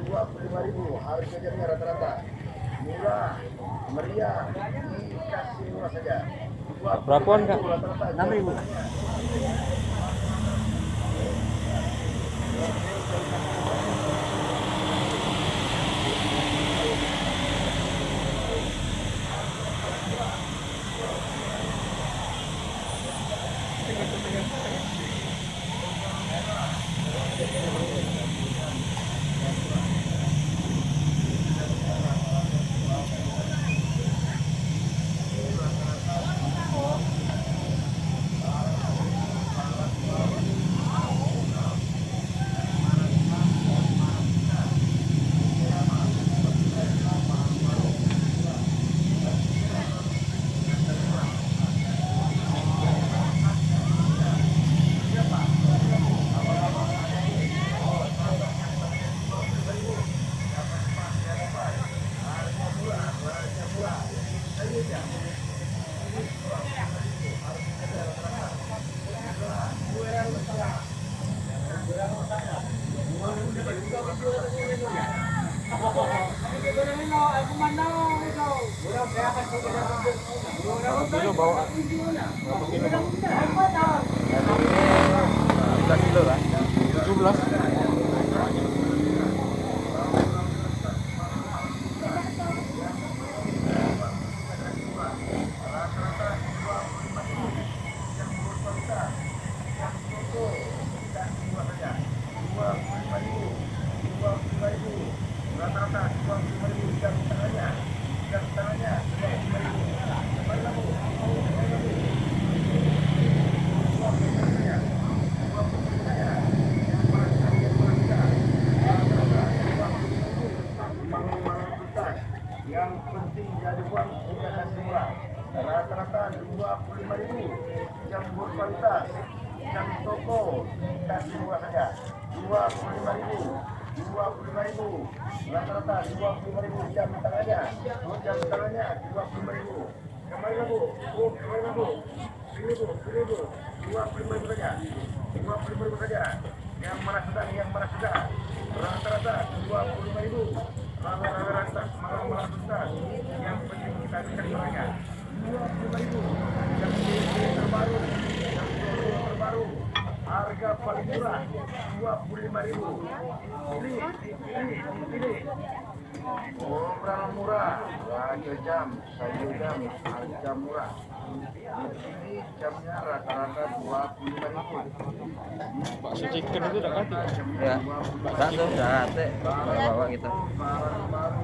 25.000 harga jamnya rata-rata. Murah, meriah, dikasih murah saja. Berapaan Kak? 6.000. Kilo bawa. Berapa kilo bang? 17 kilo kan? 17. Yang penting jadi uang sudah kasih murah. Rata-rata 25.000. Yang berkualitas, yang toko kasih murah saja. 25.000. 25.000. Rata-rata 25.000 jam tangannya. Jam tangannya 25.000. Kembali Bu. Kembali Bu. Sini Bu. 25.000 saja. 25.000 saja. Yang mana sedang, yang mana sedang. Rata-rata 25.000. Rata-rata malam besar. Yang penting kita bisa orangnya. 25.000. Yang terbaru, yang terbaru. Harga paling murah 25.000. Pilih. Oh, berapa murah? Harga jam, harga murah. Ini jamnya rata-rata 25.000. Bakso chicken itu udah ganti. Ya, bakso udah rate. Bawa gitu.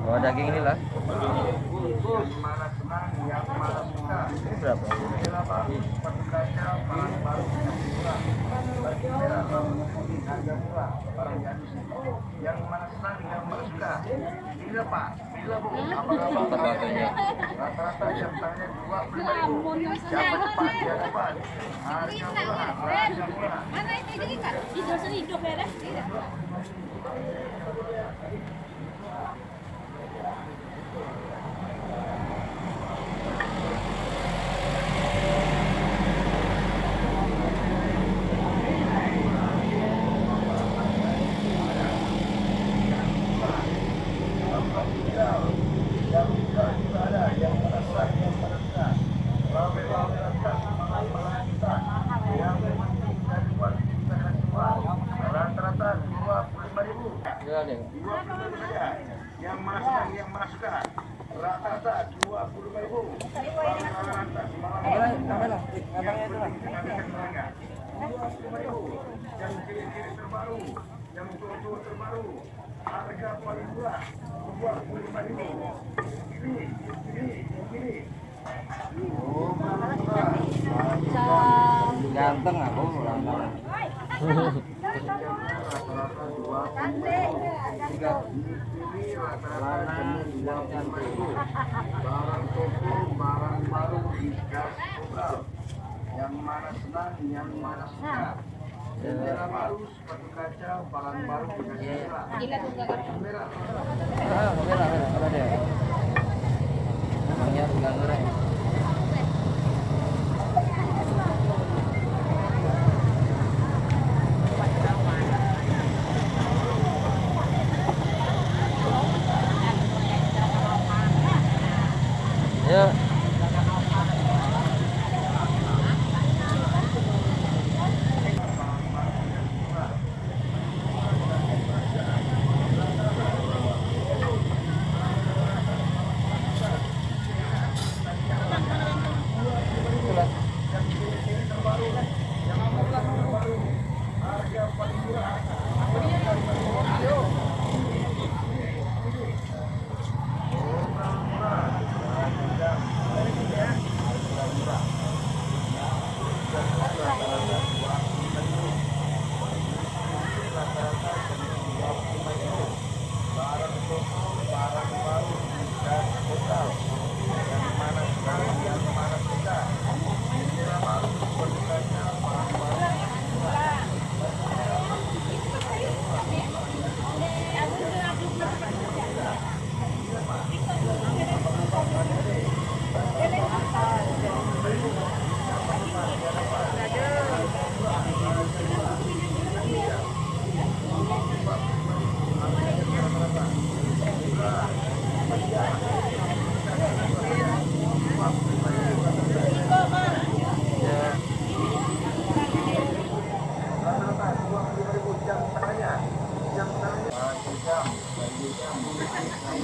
Bawa daging ini lah. Mana senang, yang mana suka. Ini berapa? Sepatu kaca, barang baru yang murah. Baju merah, harga murah. Barang yang mana senang, yang mana suka. Bila Pak, bila Bu, apa Sepatunya. rata-rata jam tangannya 25.000. Siapa cepat, dia dapat. Harga murah, harga murah. Mana itu jadi Kak? Hidup hidup ya dah. Rata-rata 25.000. Ya, nih. 25.000 saja. Yang mana senang, yang mana suka. Rata-rata 25.000. Kamera. Abangnya itu lah. 25.000. Yang kiri-kiri terbaru, yang tua-tua terbaru. Harga paling murah 25.000. Ini. Oh, murah. Ganteng aku. Rata-rata 25.000. Ini rata-rata 25.000. Barang toko, barang baru dikasih murah. Yang mana senang, yang mana suka. Bendera baru, sepatu kaca, barang baru dikasih murah. Gila tuh enggak kan? Merah. Kamera. Ada dia. Namanya tinggal goreng.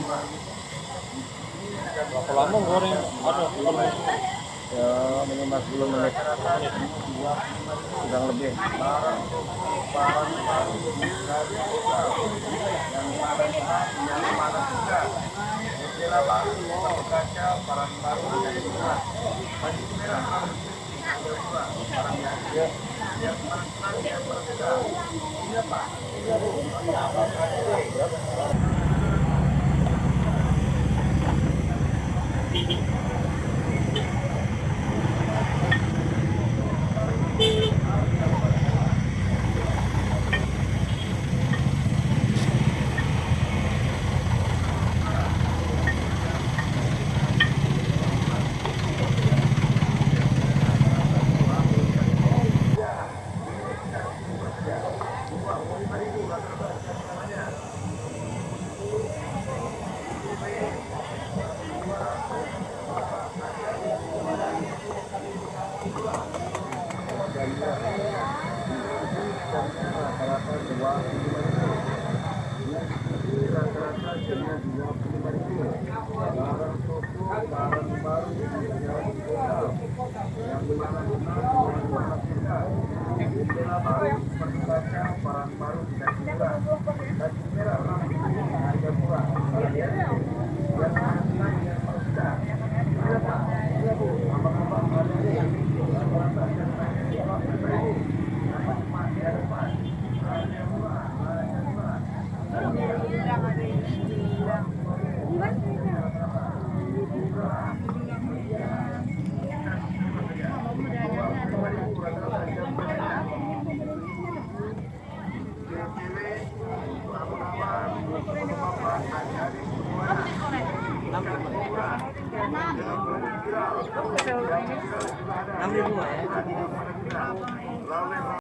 Berapa lama goreng? Ada kurang Ya minimal 10 menit. Kurang lebih. yang panas juga. Jendela baru, sepatu kaca, barang baru dari murah. Baju merah harus harga murah. Barang yang panas yang berbeda. Iya Pak. Barang baru tidak murah.